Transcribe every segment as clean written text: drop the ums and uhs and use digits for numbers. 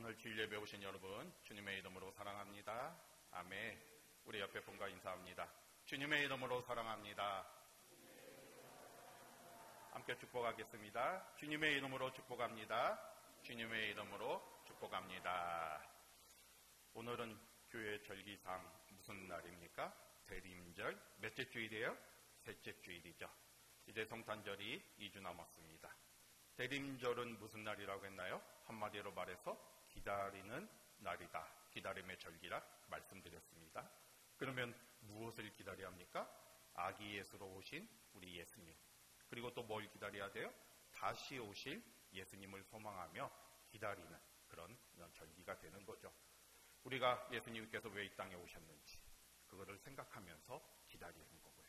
오늘 주일 예배 오신 여러분, 주님의 이름으로 사랑합니다. 아멘. 우리 옆에 분과 인사합니다. 주님의 이름으로 사랑합니다. 함께 축복하겠습니다. 주님의 이름으로 축복합니다. 주님의 이름으로 축복합니다. 오늘은 교회 절기상 무슨 날입니까? 대림절. 몇째 주일이에요? 셋째 주일이죠. 이제 성탄절이 2주 남았습니다. 대림절은 무슨 날이라고 했나요? 한마디로 말해서 기다리는 날이다. 기다림의 절기라 말씀드렸습니다. 그러면 무엇을 기다려야 합니까? 아기 예수로 오신 우리 예수님. 그리고 또 뭘 기다려야 돼요? 다시 오실 예수님을 소망하며 기다리는 그런 절기가 되는 거죠. 우리가 예수님께서 왜 이 땅에 오셨는지 그거를 생각하면서 기다리는 거고요.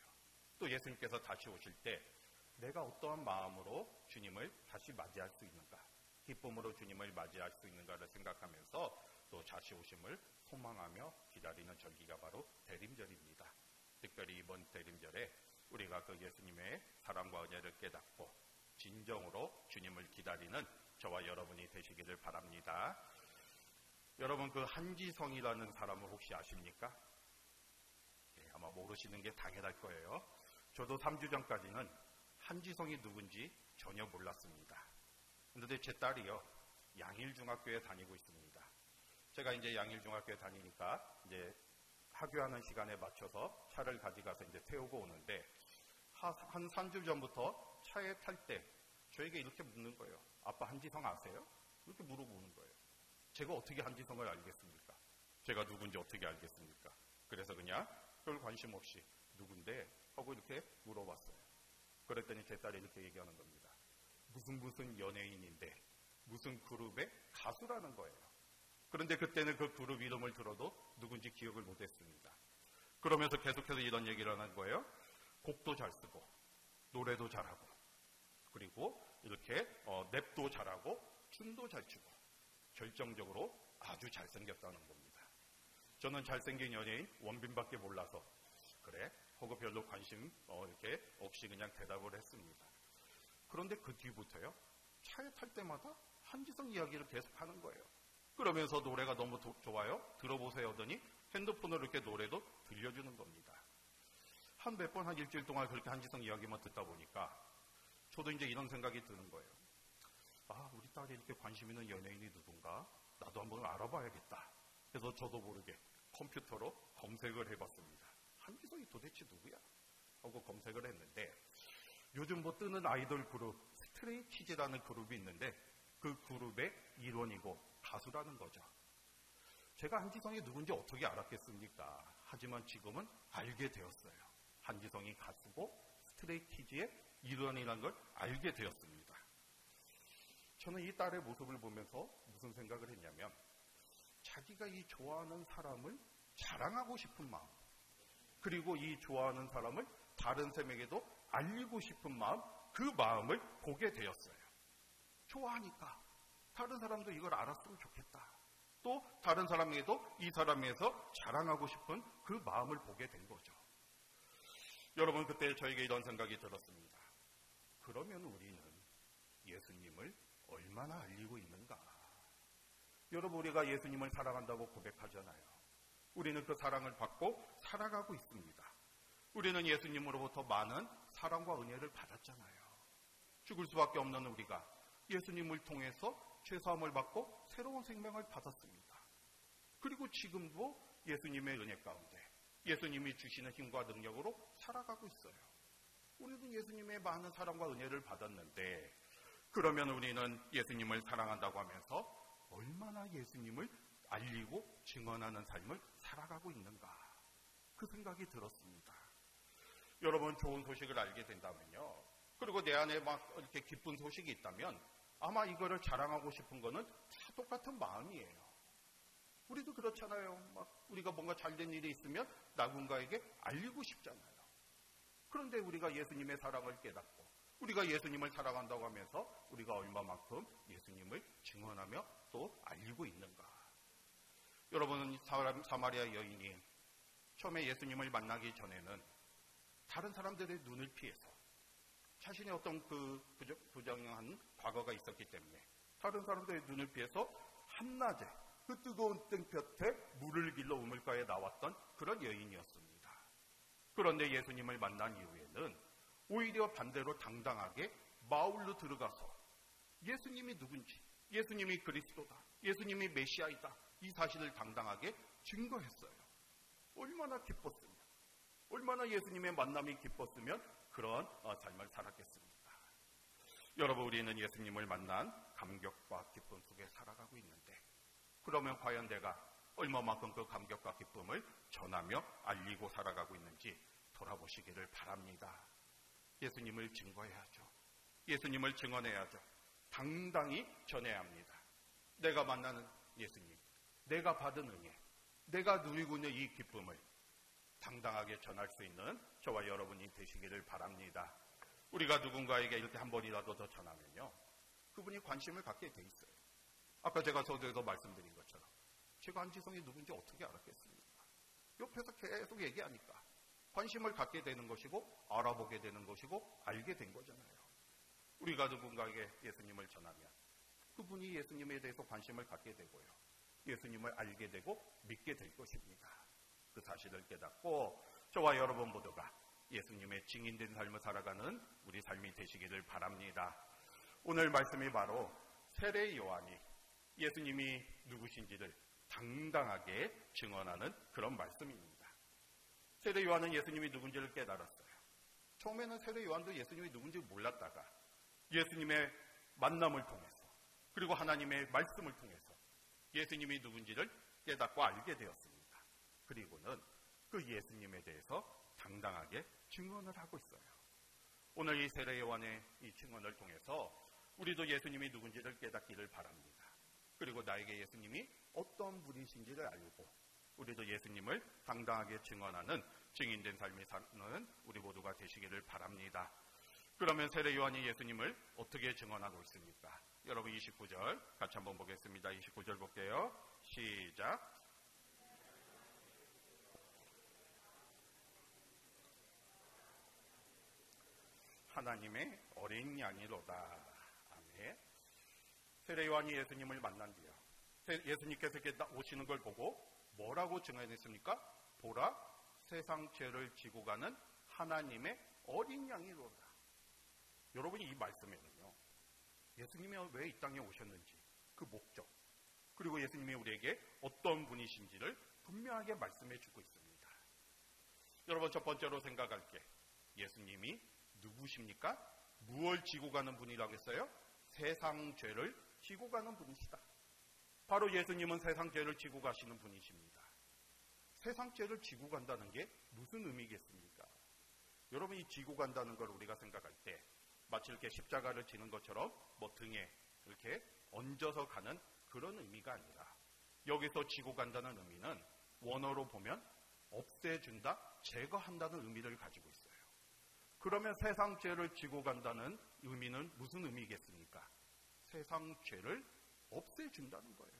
또 예수님께서 다시 오실 때 내가 어떠한 마음으로 주님을 다시 맞이할 수 있는가, 기쁨으로 주님을 맞이할 수 있는가를 생각하면서 또 다시 오심을 소망하며 기다리는 절기가 바로 대림절입니다. 특별히 이번 대림절에 우리가 그 예수님의 사랑과 은혜를 깨닫고 진정으로 주님을 기다리는 저와 여러분이 되시기를 바랍니다. 여러분, 그 한지성이라는 사람을 혹시 아십니까? 아마 모르시는 게 당연할 거예요. 저도 3주 전까지는 한지성이 누군지 전혀 몰랐습니다. 그런데 제 딸이요, 양일중학교에 다니고 있습니다. 제가 이제 양일중학교에 다니니까 이제 하교하는 시간에 맞춰서 차를 가져가서 이제 태우고 오는데 한 3주 전부터 차에 탈 때 저에게 이렇게 묻는 거예요. 아빠 한지성 아세요? 이렇게 물어보는 거예요. 제가 어떻게 한지성을 알겠습니까? 제가 누군지 어떻게 알겠습니까? 그래서 그냥 별 관심 없이 누군데 하고 이렇게 물어봤어요. 그랬더니 제 딸이 이렇게 얘기하는 겁니다. 무슨 연예인인데 무슨 그룹의 가수라는 거예요. 그런데 그때는 그 그룹 이름을 들어도 누군지 기억을 못했습니다. 그러면서 계속해서 이런 얘기를 하는 거예요. 곡도 잘 쓰고 노래도 잘하고 그리고 이렇게 랩도 잘하고 춤도 잘 추고 결정적으로 아주 잘생겼다는 겁니다. 저는 잘생긴 연예인 원빈밖에 몰라서 그래 하고 별로 관심 이렇게 없이 그냥 대답을 했습니다. 그런데 그 뒤부터요, 차에 탈 때마다 한지성 이야기를 계속 하는 거예요. 그러면서 노래가 너무 좋아요, 들어보세요 하더니 핸드폰으로 이렇게 노래도 들려주는 겁니다. 한 몇 번, 한 일주일 동안 그렇게 한지성 이야기만 듣다 보니까 저도 이제 이런 생각이 드는 거예요. 아, 우리 딸이 이렇게 관심 있는 연예인이 누군가? 나도 한번 알아봐야겠다. 그래서 저도 모르게 컴퓨터로 검색을 해봤습니다. 한지성이 도대체 누구야? 하고 검색을 했는데 요즘 뭐 뜨는 아이돌 그룹 스트레이키즈라는 그룹이 있는데 그 그룹의 일원이고 가수라는 거죠. 제가 한지성이 누군지 어떻게 알았겠습니까? 하지만 지금은 알게 되었어요. 한지성이 가수고 스트레이키즈의 일원이라는 걸 알게 되었습니다. 저는 이 딸의 모습을 보면서 무슨 생각을 했냐면 자기가 이 좋아하는 사람을 자랑하고 싶은 마음, 그리고 이 좋아하는 사람을 다른 사람에게도 알리고 싶은 마음, 그 마음을 보게 되었어요. 좋아하니까 다른 사람도 이걸 알았으면 좋겠다. 또 다른 사람에게도 이 사람에서 자랑하고 싶은 그 마음을 보게 된 거죠. 여러분, 그때 저에게 이런 생각이 들었습니다. 그러면 우리는 예수님을 얼마나 알리고 있는가? 여러분, 우리가 예수님을 사랑한다고 고백하잖아요. 우리는 그 사랑을 받고 살아가고 있습니다. 우리는 예수님으로부터 많은 사랑과 은혜를 받았잖아요. 죽을 수밖에 없는 우리가 예수님을 통해서 죄사함을 받고 새로운 생명을 받았습니다. 그리고 지금도 예수님의 은혜 가운데 예수님이 주시는 힘과 능력으로 살아가고 있어요. 우리는 예수님의 많은 사랑과 은혜를 받았는데 그러면 우리는 예수님을 사랑한다고 하면서 얼마나 예수님을 알리고 증언하는 삶을 살아가고 있는가, 그 생각이 들었습니다. 여러분, 좋은 소식을 알게 된다면요, 그리고 내 안에 막 이렇게 기쁜 소식이 있다면 아마 이거를 자랑하고 싶은 거는 다 똑같은 마음이에요. 우리도 그렇잖아요. 막 우리가 뭔가 잘된 일이 있으면 누군가에게 알리고 싶잖아요. 그런데 우리가 예수님의 사랑을 깨닫고 우리가 예수님을 사랑한다고 하면서 우리가 얼마만큼 예수님을 증언하며 또 알리고 있는가? 여러분, 사마리아 여인이 처음에 예수님을 만나기 전에는 다른 사람들의 눈을 피해서 자신의 어떤 그 부정한 과거가 있었기 때문에 다른 사람들의 눈을 피해서 한낮에 그 뜨거운 땡볕에 물을 길러 우물가에 나왔던 그런 여인이었습니다. 그런데 예수님을 만난 이후에는 오히려 반대로 당당하게 마을로 들어가서 예수님이 누군지, 예수님이 그리스도다, 예수님이 메시아이다, 이 사실을 당당하게 증거했어요. 얼마나 기뻤으면, 얼마나 예수님의 만남이 기뻤으면 그런 삶을 살았겠습니까? 여러분, 우리는 예수님을 만난 감격과 기쁨 속에 살아가고 있는데, 그러면 과연 내가 얼마만큼 그 감격과 기쁨을 전하며 알리고 살아가고 있는지 돌아보시기를 바랍니다. 예수님을 증거해야죠. 예수님을 증언해야죠. 당당히 전해야 합니다. 내가 만나는 예수님, 내가 받은 은혜, 내가 누리고 있는 이 기쁨을 당당하게 전할 수 있는 저와 여러분이 되시기를 바랍니다. 우리가 누군가에게 이렇게 한 번이라도 더 전하면요, 그분이 관심을 갖게 돼 있어요. 아까 제가 서두에서 말씀드린 것처럼 제가 안지성이 누군지 어떻게 알았겠습니까? 옆에서 계속 얘기하니까 관심을 갖게 되는 것이고 알아보게 되는 것이고 알게 된 거잖아요. 우리가 누군가에게 예수님을 전하면 그분이 예수님에 대해서 관심을 갖게 되고요, 예수님을 알게 되고 믿게 될 것입니다. 그 사실을 깨닫고 저와 여러분 모두가 예수님의 증인된 삶을 살아가는 우리 삶이 되시기를 바랍니다. 오늘 말씀이 바로 세례 요한이 예수님이 누구신지를 당당하게 증언하는 그런 말씀입니다. 세례 요한은 예수님이 누군지를 깨달았어요. 처음에는 세례 요한도 예수님이 누군지 몰랐다가 예수님의 만남을 통해서, 그리고 하나님의 말씀을 통해서 예수님이 누군지를 깨닫고 알게 되었습니다. 그리고는 그 예수님에 대해서 당당하게 증언을 하고 있어요. 오늘 이 세례 요한의 이 증언을 통해서 우리도 예수님이 누군지를 깨닫기를 바랍니다. 그리고 나에게 예수님이 어떤 분이신지를 알고 우리도 예수님을 당당하게 증언하는 증인된 삶이 사는 우리 모두가 되시기를 바랍니다. 그러면 세례 요한이 예수님을 어떻게 증언하고 있습니까? 여러분 29절 같이 한번 보겠습니다. 29절 볼게요. 시작. 하나님의 어린 양이로다. 아멘. 세례 요한이 예수님을 만난 뒤요, 예수님께서 이렇게 오시는 걸 보고 뭐라고 증언했습니까? 보라, 세상 죄를 지고 가는 하나님의 어린 양이로다. 여러분이 이 말씀에는요, 예수님이 왜 이 땅에 오셨는지 그 목적, 그리고 예수님이 우리에게 어떤 분이신지를 분명하게 말씀해 주고 있습니다. 여러분, 첫 번째로 생각할 게 예수님이 누구십니까? 무엇을 지고 가는 분이라고 했어요? 세상 죄를 지고 가는 분이시다. 바로 예수님은 세상 죄를 지고 가시는 분이십니다. 세상 죄를 지고 간다는 게 무슨 의미겠습니까? 여러분, 이 지고 간다는 걸 우리가 생각할 때 마치 이렇게 십자가를 지는 것처럼 뭐 등에 이렇게 얹어서 가는 그런 의미가 아니라, 여기서 지고 간다는 의미는 원어로 보면 없애준다, 제거한다는 의미를 가지고 있어요. 그러면 세상 죄를 지고 간다는 의미는 무슨 의미겠습니까? 세상 죄를 없애준다는 거예요.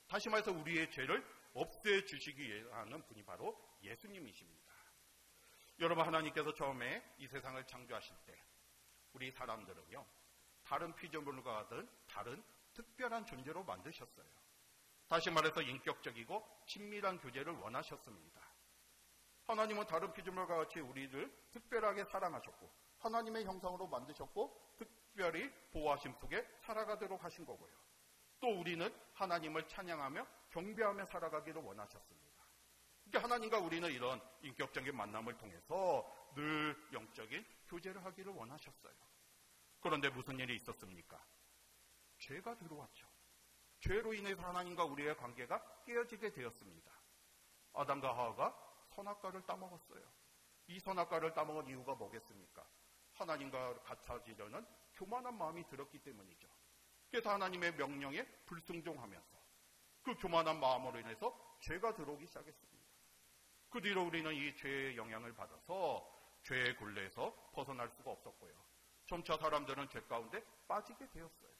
다시 말해서 우리의 죄를 없애주시기 위해 하는 분이 바로 예수님이십니다. 여러분, 하나님께서 처음에 이 세상을 창조하실 때 우리 사람들은요, 다른 피조물과 같은 다른 특별한 존재로 만드셨어요. 다시 말해서 인격적이고 친밀한 교제를 원하셨습니다. 하나님은 다른 피조물과 같이 우리를 특별하게 사랑하셨고 하나님의 형상으로 만드셨고 특별히 보호하심 속에 살아가도록 하신 거고요. 또 우리는 하나님을 찬양하며 경배하며 살아가기를 원하셨습니다. 그러니까 하나님과 우리는 이런 인격적인 만남을 통해서 늘 영적인 교제를 하기를 원하셨어요. 그런데 무슨 일이 있었습니까? 죄가 들어왔죠. 죄로 인해서 하나님과 우리의 관계가 깨어지게 되었습니다. 아담과 하와가 선악과를 따먹었어요. 이 선악과를 따먹은 이유가 뭐겠습니까? 하나님과 같아지려는 교만한 마음이 들었기 때문이죠. 그래서 하나님의 명령에 불순종하면서 그 교만한 마음으로 인해서 죄가 들어오기 시작했습니다. 그 뒤로 우리는 이 죄의 영향을 받아서 죄의 굴레에서 벗어날 수가 없었고요. 점차 사람들은 죄 가운데 빠지게 되었어요.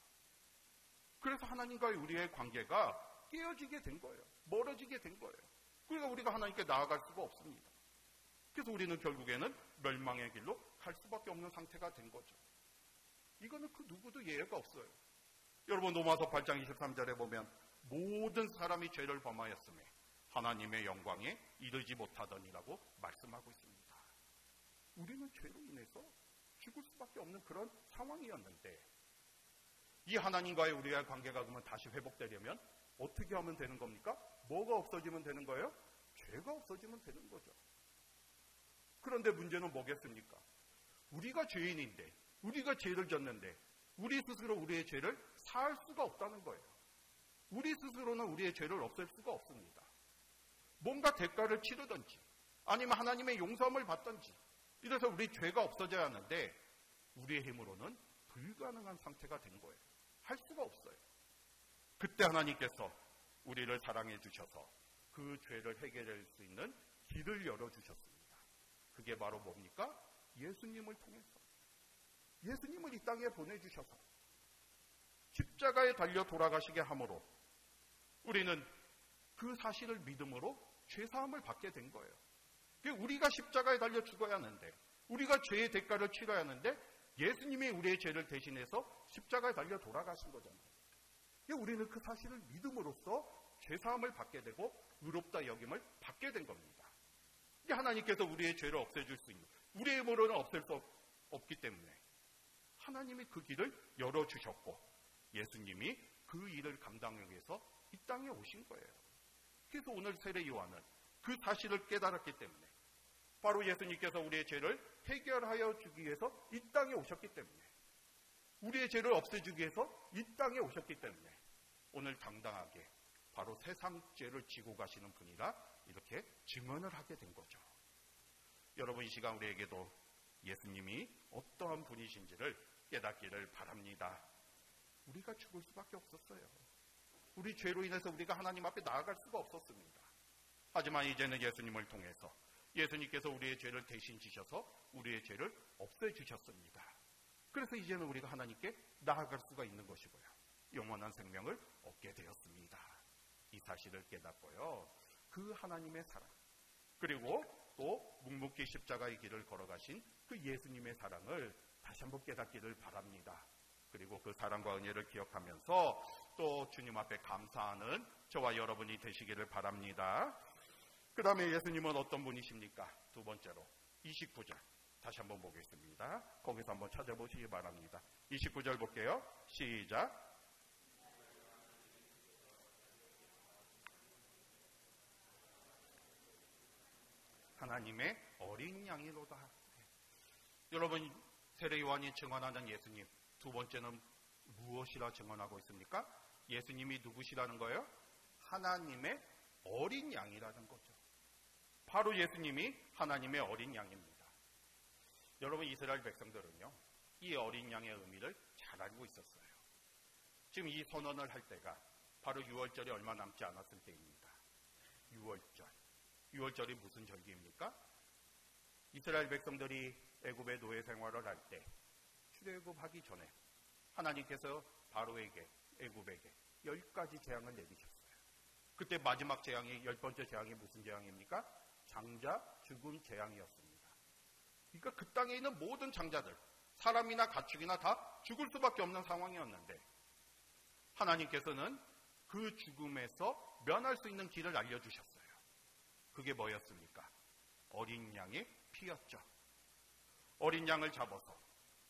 그래서 하나님과 우리의 관계가 깨어지게 된 거예요. 멀어지게 된 거예요. 그러니까 우리가 하나님께 나아갈 수가 없습니다. 그래서 우리는 결국에는 멸망의 길로 갈 수밖에 없는 상태가 된 거죠. 이거는 그 누구도 예외가 없어요. 여러분 로마서 8장 23절에 보면 모든 사람이 죄를 범하였음에 하나님의 영광에 이르지 못하더니라고 말씀하고 있습니다. 우리는 죄로 인해서 죽을 수밖에 없는 그런 상황이었는데 이 하나님과의 우리의 관계가 그러면 다시 회복되려면 어떻게 하면 되는 겁니까? 뭐가 없어지면 되는 거예요? 죄가 없어지면 되는 거죠. 그런데 문제는 뭐겠습니까? 우리가 죄인인데, 우리가 죄를 졌는데 우리 스스로 우리의 죄를 사할 수가 없다는 거예요. 우리 스스로는 우리의 죄를 없앨 수가 없습니다. 뭔가 대가를 치르든지 아니면 하나님의 용서함을 받든지 이래서 우리 죄가 없어져야 하는데 우리의 힘으로는 불가능한 상태가 된 거예요. 할 수가 없어요. 그때 하나님께서 우리를 사랑해 주셔서 그 죄를 해결할 수 있는 길을 열어주셨습니다. 그게 바로 뭡니까? 예수님을 통해서. 예수님을 이 땅에 보내주셔서 십자가에 달려 돌아가시게 함으로 우리는 그 사실을 믿음으로 죄사함을 받게 된 거예요. 우리가 십자가에 달려 죽어야 하는데 우리가 죄의 대가를 치러야 하는데 예수님이 우리의 죄를 대신해서 십자가에 달려 돌아가신 거잖아요. 우리는 그 사실을 믿음으로써 죄사함을 받게 되고 의롭다 여김을 받게 된 겁니다. 하나님께서 우리의 죄를 없애줄 수 있는 우리의 힘으로는 없앨 수 없기 때문에 하나님이 그 길을 열어주셨고 예수님이 그 일을 감당하기 위해서 이 땅에 오신 거예요. 그래서 오늘 세례 요한은 그 사실을 깨달았기 때문에 바로 예수님께서 우리의 죄를 해결하여 주기 위해서 이 땅에 오셨기 때문에 우리의 죄를 없애주기 위해서 이 땅에 오셨기 때문에 오늘 당당하게 바로 세상 죄를 지고 가시는 분이라 이렇게 증언을 하게 된 거죠. 여러분 이 시간 우리에게도 예수님이 어떠한 분이신지를 깨닫기를 바랍니다. 우리가 죽을 수밖에 없었어요. 우리 죄로 인해서 우리가 하나님 앞에 나아갈 수가 없었습니다. 하지만 이제는 예수님을 통해서 예수님께서 우리의 죄를 대신 지셔서 우리의 죄를 없애주셨습니다. 그래서 이제는 우리가 하나님께 나아갈 수가 있는 것이고요. 영원한 생명을 얻게 되었습니다. 이 사실을 깨닫고요. 그 하나님의 사랑 그리고 또 묵묵히 십자가의 길을 걸어가신 그 예수님의 사랑을 다시 한번 깨닫기를 바랍니다. 그리고 그 사랑과 은혜를 기억하면서 또 주님 앞에 감사하는 저와 여러분이 되시기를 바랍니다. 그 다음에 예수님은 어떤 분이십니까? 두 번째로 29절 다시 한번 보겠습니다. 거기서 한번 찾아보시기 바랍니다. 29절 볼게요. 시작. 하나님의 어린 양이로다. 여러분 세례 요한이 증언하는 예수님 두 번째는 무엇이라 증언하고 있습니까? 예수님이 누구시라는 거예요? 하나님의 어린 양이라는 거죠. 바로 예수님이 하나님의 어린 양입니다. 여러분 이스라엘 백성들은요 이 어린 양의 의미를 잘 알고 있었어요. 지금 이 선언을 할 때가 바로 6월절이 얼마 남지 않았을 때입니다. 6월절이 무슨 절기입니까? 이스라엘 백성들이 애굽의 노예 생활을 할 때 출애굽하기 전에 하나님께서 바로에게 애굽에게 10가지 재앙을 내리셨어요. 그때 마지막 재앙이 10번째 재앙이 무슨 재앙입니까? 장자 죽음 재앙이었습니다. 그러니까 그 땅에 있는 모든 장자들 사람이나 가축이나 다 죽을 수밖에 없는 상황이었는데 하나님께서는 그 죽음에서 면할 수 있는 길을 알려주셨어요. 그게 뭐였습니까? 어린 양의 피였죠. 어린 양을 잡아서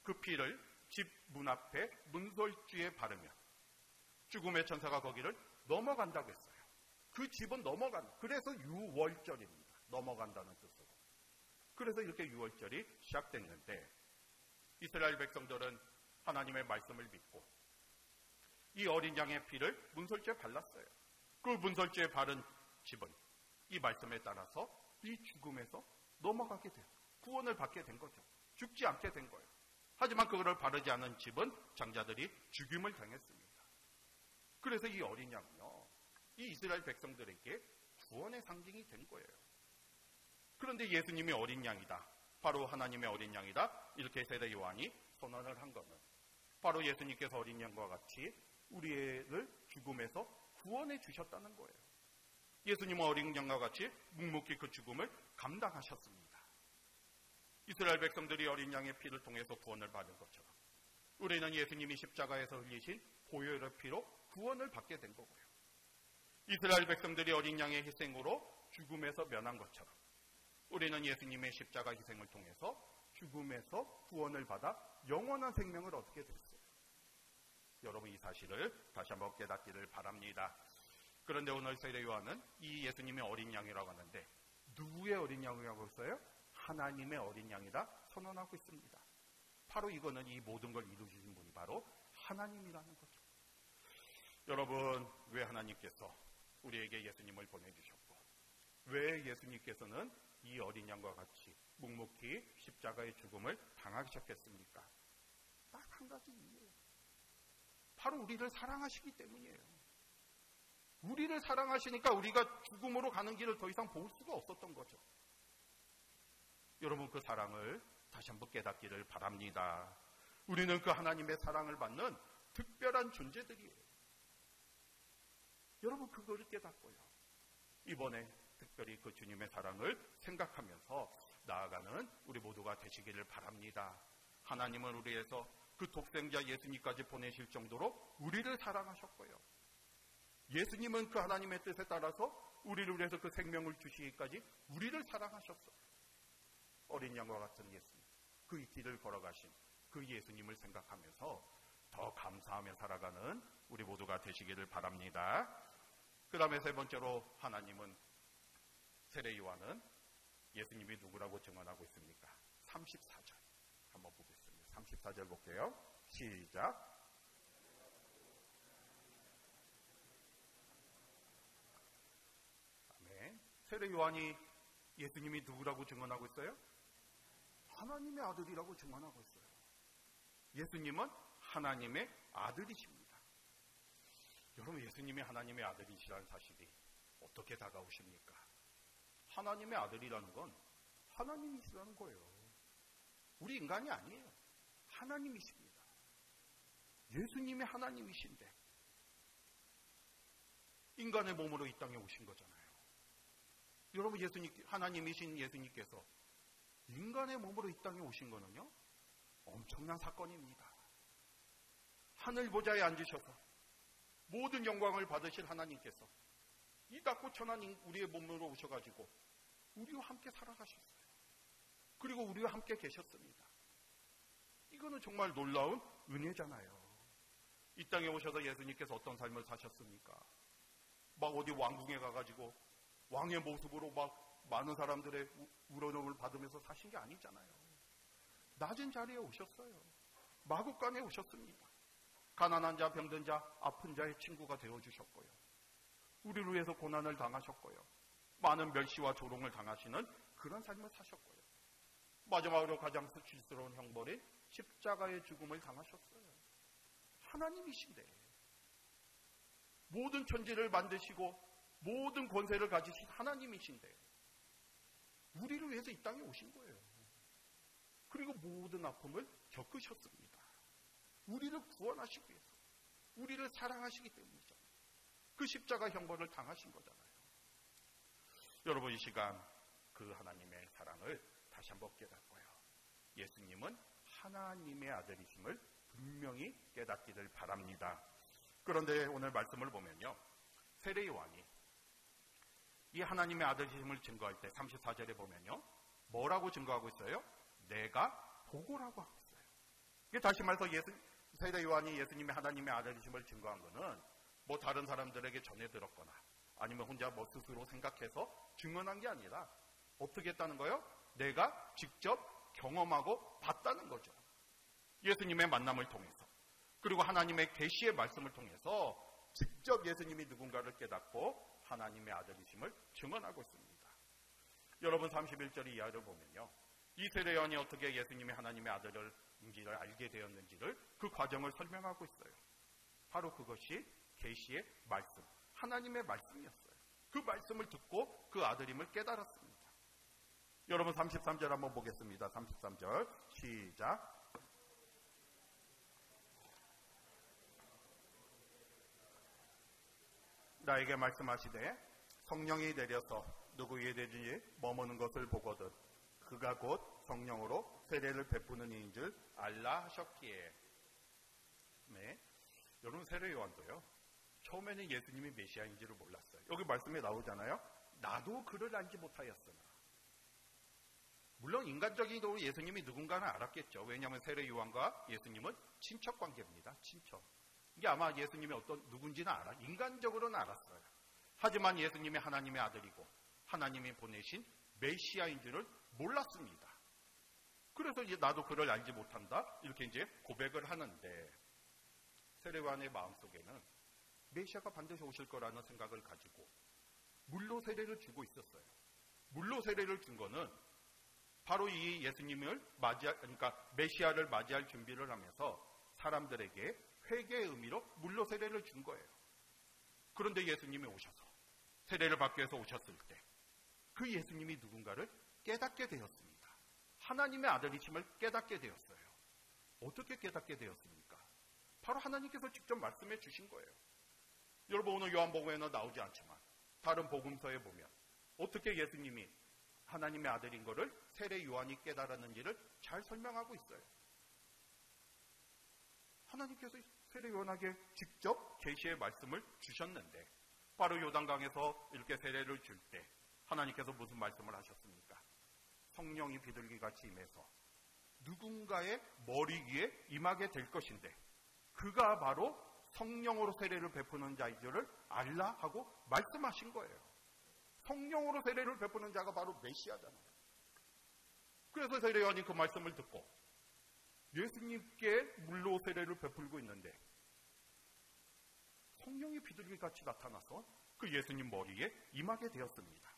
그 피를 집 문 앞에 문설주에 바르면 죽음의 천사가 거기를 넘어간다고 했어요. 그 집은 넘어간다. 그래서 6월절입니다. 넘어간다는 뜻으로. 그래서 이렇게 6월절이 시작됐는데 이스라엘 백성들은 하나님의 말씀을 믿고 이 어린 양의 피를 문설주에 발랐어요. 그 문설주에 바른 집은 이 말씀에 따라서 이 죽음에서 넘어가게 돼요. 구원을 받게 된 거죠. 죽지 않게 된 거예요. 하지만 그거를 바르지 않은 집은 장자들이 죽임을 당했습니다. 그래서 이 어린 양은요, 이 이스라엘 백성들에게 구원의 상징이 된 거예요. 그런데 예수님이 어린 양이다. 바로 하나님의 어린 양이다. 이렇게 세례 요한이 선언을 한 것은 바로 예수님께서 어린 양과 같이 우리를 죽음에서 구원해 주셨다는 거예요. 예수님은 어린 양과 같이 묵묵히 그 죽음을 감당하셨습니다. 이스라엘 백성들이 어린 양의 피를 통해서 구원을 받은 것처럼 우리는 예수님이 십자가에서 흘리신 보혈의 피로 구원을 받게 된 거고요. 이스라엘 백성들이 어린 양의 희생으로 죽음에서 면한 것처럼 우리는 예수님의 십자가 희생을 통해서 죽음에서 구원을 받아 영원한 생명을 얻게 됐어요. 여러분 이 사실을 다시 한번 깨닫기를 바랍니다. 그런데 오늘 세례 요한은 이 예수님의 어린 양이라고 하는데 누구의 어린 양이라고 했어요? 하나님의 어린 양이다 선언하고 있습니다. 바로 이거는 이 모든 걸 이루신 분이 바로 하나님이라는 거죠. 여러분 왜 하나님께서 우리에게 예수님을 보내주셨고 왜 예수님께서는 이 어린 양과 같이 묵묵히 십자가의 죽음을 당하셨겠습니까? 딱 한 가지 이유예요. 바로 우리를 사랑하시기 때문이에요. 우리를 사랑하시니까 우리가 죽음으로 가는 길을 더 이상 볼 수가 없었던 거죠. 여러분 그 사랑을 다시 한번 깨닫기를 바랍니다. 우리는 그 하나님의 사랑을 받는 특별한 존재들이에요. 여러분 그거를 깨닫고요. 이번에 특별히 그 주님의 사랑을 생각하면서 나아가는 우리 모두가 되시기를 바랍니다. 하나님은 우리에서 그 독생자 예수님까지 보내실 정도로 우리를 사랑하셨고요. 예수님은 그 하나님의 뜻에 따라서 우리를 위해서 그 생명을 주시기까지 우리를 사랑하셨어요. 어린 양과 같은 예수님, 그 길을 걸어가신 그 예수님을 생각하면서 더 감사하며 살아가는 우리 모두가 되시기를 바랍니다. 그 다음에 세 번째로 하나님은 세례 요한은 예수님이 누구라고 증언하고 있습니까? 34절 한번 보겠습니다. 34절 볼게요. 시작. 아멘. 세례 요한이 예수님이 누구라고 증언하고 있어요? 하나님의 아들이라고 증언하고 있어요. 예수님은 하나님의 아들이십니다. 여러분 예수님이 하나님의 아들이시라는 사실이 어떻게 다가오십니까? 하나님의 아들이라는 건 하나님이시라는 거예요. 우리 인간이 아니에요. 하나님이십니다. 예수님이 하나님이신데 인간의 몸으로 이 땅에 오신 거잖아요. 여러분 하나님이신 예수님께서 인간의 몸으로 이 땅에 오신 거는요 엄청난 사건입니다. 하늘 보좌에 앉으셔서 모든 영광을 받으실 하나님께서 이 닦고 천한 우리의 몸으로 오셔가지고 우리와 함께 살아가셨어요. 그리고 우리와 함께 계셨습니다. 이거는 정말 놀라운 은혜잖아요. 이 땅에 오셔서 예수님께서 어떤 삶을 사셨습니까? 막 어디 왕궁에 가가지고 왕의 모습으로 막 많은 사람들의 우러nom을 받으면서 사신 게 아니잖아요. 낮은 자리에 오셨어요. 마구간에 오셨습니다. 가난한 자, 병든 자, 아픈 자의 친구가 되어주셨고요. 우리를 위해서 고난을 당하셨고요. 많은 멸시와 조롱을 당하시는 그런 삶을 사셨고요. 마지막으로 가장 수치스러운 형벌인 십자가의 죽음을 당하셨어요. 하나님이신데 모든 천지를 만드시고 모든 권세를 가지신 하나님이신데 우리를 위해서 이 땅에 오신 거예요. 그리고 모든 아픔을 겪으셨습니다. 우리를 구원하시기 위해서, 우리를 사랑하시기 때문이죠. 그 십자가 형벌을 당하신 거잖아요. 여러분 이 시간 그 하나님의 사랑을 다시 한번 깨닫고요. 예수님은 하나님의 아들이심을 분명히 깨닫기를 바랍니다. 그런데 오늘 말씀을 보면요. 세례 요한이 이 하나님의 아들이심을 증거할 때 34절에 보면요. 뭐라고 증거하고 있어요? 내가 보고라고 하고 있어요. 이게 다시 말해서 세례 요한이 예수님의 하나님의 아들이심을 증거한 것은 뭐 다른 사람들에게 전해 들었거나 아니면 혼자 뭐 스스로 생각해서 증언한 게 아니라 어떻게 했다는 거예요? 내가 직접 경험하고 봤다는 거죠. 예수님의 만남을 통해서 그리고 하나님의 계시의 말씀을 통해서 직접 예수님이 누군가를 깨닫고 하나님의 아들이심을 증언하고 있습니다. 여러분 31절 이하를 보면요. 이 세례 요한이 어떻게 예수님이 하나님의 아들인지를 알게 되었는지를 그 과정을 설명하고 있어요. 바로 그것이 계시의 말씀, 하나님의 말씀이었어요. 그 말씀을 듣고 그 아들임을 깨달았습니다. 여러분 33절 한번 보겠습니다. 33절 시작. 나에게 말씀하시되 성령이 내려서 누구에게든지 머무는 것을 보거든 그가 곧 성령으로 세례를 베푸는 이인 줄 알라 하셨기에. 네. 여러분, 세례 요한도요, 처음에는 예수님이 메시아인지를 몰랐어요. 여기 말씀에 나오잖아요. 나도 그를 알지 못하였으나. 물론 인간적으로 예수님이 누군가는 알았겠죠. 왜냐하면 세례 요한과 예수님은 친척 관계입니다. 친척. 이게 아마 예수님이 누군지는 인간적으로는 알았어요. 하지만 예수님이 하나님의 아들이고 하나님이 보내신 메시아인지를 몰랐습니다. 그래서 이제 나도 그를 알지 못한다, 이렇게 이제 고백을 하는데, 세례 요한의 마음속에는 메시아가 반드시 오실 거라는 생각을 가지고 물로 세례를 주고 있었어요. 물로 세례를 준 거는 바로 이 예수님을 그러니까 메시아를 맞이할 준비를 하면서 사람들에게 회개의 의미로 물로 세례를 준 거예요. 그런데 예수님이 오셔서 세례를 받기 위해서 오셨을 때 그 예수님이 누군가를 깨닫게 되었습니다. 하나님의 아들이심을 깨닫게 되었어요. 어떻게 깨닫게 되었습니까? 바로 하나님께서 직접 말씀해 주신 거예요. 여러분, 오늘 요한복음에는 나오지 않지만 다른 복음서에 보면 어떻게 예수님이 하나님의 아들인 것을 세례 요한이 깨달았는지를 잘 설명하고 있어요. 하나님께서 세례 요한에게 직접 계시의 말씀을 주셨는데, 바로 요단강에서 이렇게 세례를 줄 때 하나님께서 무슨 말씀을 하셨습니까? 성령이 비둘기같이 임해서 누군가의 머리 위에 임하게 될 것인데 그가 바로 성령으로 세례를 베푸는 자인 줄을 알라 하고 말씀하신 거예요. 성령으로 세례를 베푸는 자가 바로 메시아잖아요. 그래서 세례 요한이 그 말씀을 듣고 예수님께 물로 세례를 베풀고 있는데 성령이 비둘기같이 나타나서 그 예수님 머리에 임하게 되었습니다.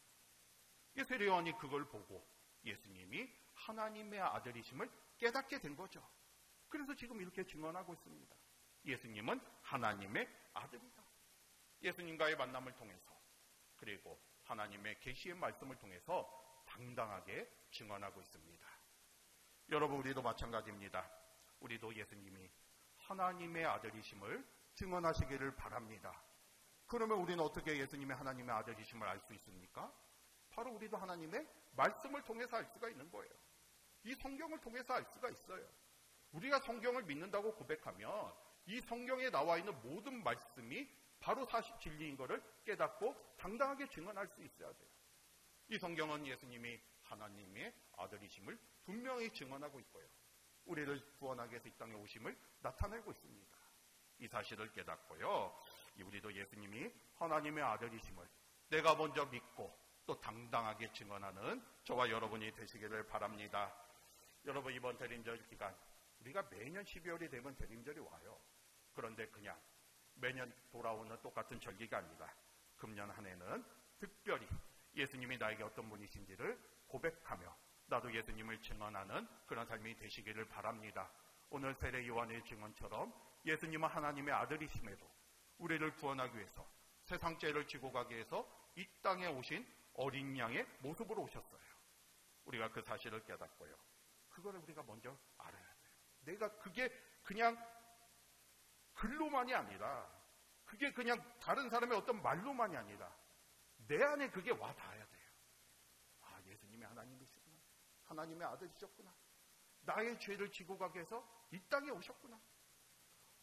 세례 요한이 그걸 보고 예수님이 하나님의 아들이심을 깨닫게 된 거죠. 그래서 지금 이렇게 증언하고 있습니다. 예수님은 하나님의 아들이다. 예수님과의 만남을 통해서, 그리고 하나님의 계시의 말씀을 통해서 당당하게 증언하고 있습니다. 여러분, 우리도 마찬가지입니다. 우리도 예수님이 하나님의 아들이심을 증언하시기를 바랍니다. 그러면 우리는 어떻게 예수님의 하나님의 아들이심을 알 수 있습니까? 바로 우리도 하나님의 말씀을 통해서 알 수가 있는 거예요. 이 성경을 통해서 알 수가 있어요. 우리가 성경을 믿는다고 고백하면 이 성경에 나와 있는 모든 말씀이 바로 사실 진리인 것을 깨닫고 당당하게 증언할 수 있어야 돼요. 이 성경은 예수님이 하나님의 아들이심을 분명히 증언하고 있고요. 우리를 구원하기 위해서 이 땅에 오심을 나타내고 있습니다. 이 사실을 깨닫고요, 우리도 예수님이 하나님의 아들이심을 내가 먼저 믿고 또 당당하게 증언하는 저와 여러분이 되시기를 바랍니다. 여러분, 이번 대림절 기간 우리가 매년 12월이 되면 대림절이 와요. 그런데 그냥 매년 돌아오는 똑같은 절기가 아니라 금년 한 해는 특별히 예수님이 나에게 어떤 분이신지를 고백하며 나도 예수님을 증언하는 그런 삶이 되시기를 바랍니다. 오늘 세례 요한의 증언처럼 예수님은 하나님의 아들이심에도 우리를 구원하기 위해서 세상 죄를 지고 가기 위해서 이 땅에 오신 어린 양의 모습으로 오셨어요. 우리가 그 사실을 깨닫고요, 그거를 우리가 먼저 알아야 돼요. 내가 그게 그냥 글로만이 아니라, 그게 그냥 다른 사람의 어떤 말로만이 아니라 내 안에 그게 와 닿아야 돼요. 아, 예수님이 하나님이시구나, 하나님의 아들이셨구나, 나의 죄를 지고 가기 위해서 이 땅에 오셨구나,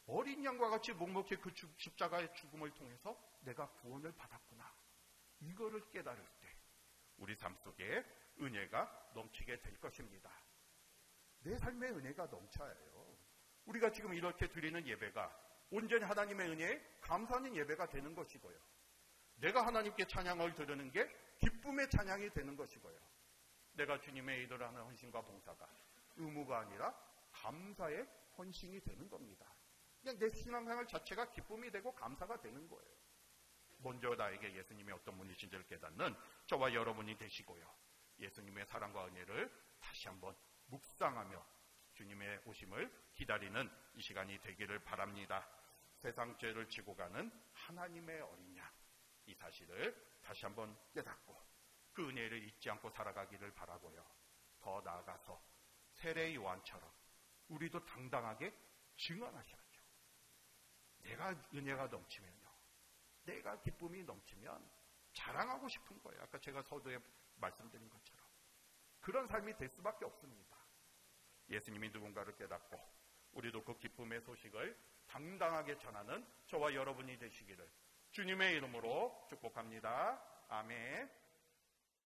어린 양과 같이 묵묵히 그 십자가의 죽음을 통해서 내가 구원을 받았구나, 이거를 깨달을 때 우리 삶 속에 은혜가 넘치게 될 것입니다. 내 삶에 은혜가 넘쳐야 해요. 우리가 지금 이렇게 드리는 예배가 온전히 하나님의 은혜에 감사하는 예배가 되는 것이고요, 내가 하나님께 찬양을 드리는 게 기쁨의 찬양이 되는 것이고요, 내가 주님의 일을 하는 헌신과 봉사가 의무가 아니라 감사의 헌신이 되는 겁니다. 그냥 내 신앙생활 자체가 기쁨이 되고 감사가 되는 거예요. 먼저 나에게 예수님이 어떤 분이신지를 깨닫는 저와 여러분이 되시고요, 예수님의 사랑과 은혜를 다시 한번 묵상하며 주님의 오심을 기다리는 이 시간이 되기를 바랍니다. 세상 죄를 지고 가는 하나님의 어린 양, 이 사실을 다시 한번 깨닫고 그 은혜를 잊지 않고 살아가기를 바라고요, 더 나아가서 세례 요한처럼 우리도 당당하게 증언하셔야죠. 내가 은혜가 넘치면요, 내가 기쁨이 넘치면 자랑하고 싶은 거예요. 아까 제가 서두에 말씀드린 것처럼 그런 삶이 될 수밖에 없습니다. 예수님이 누군가를 깨닫고 우리도 그 기쁨의 소식을 당당하게 전하는 저와 여러분이 되시기를 주님의 이름으로 축복합니다. 아멘.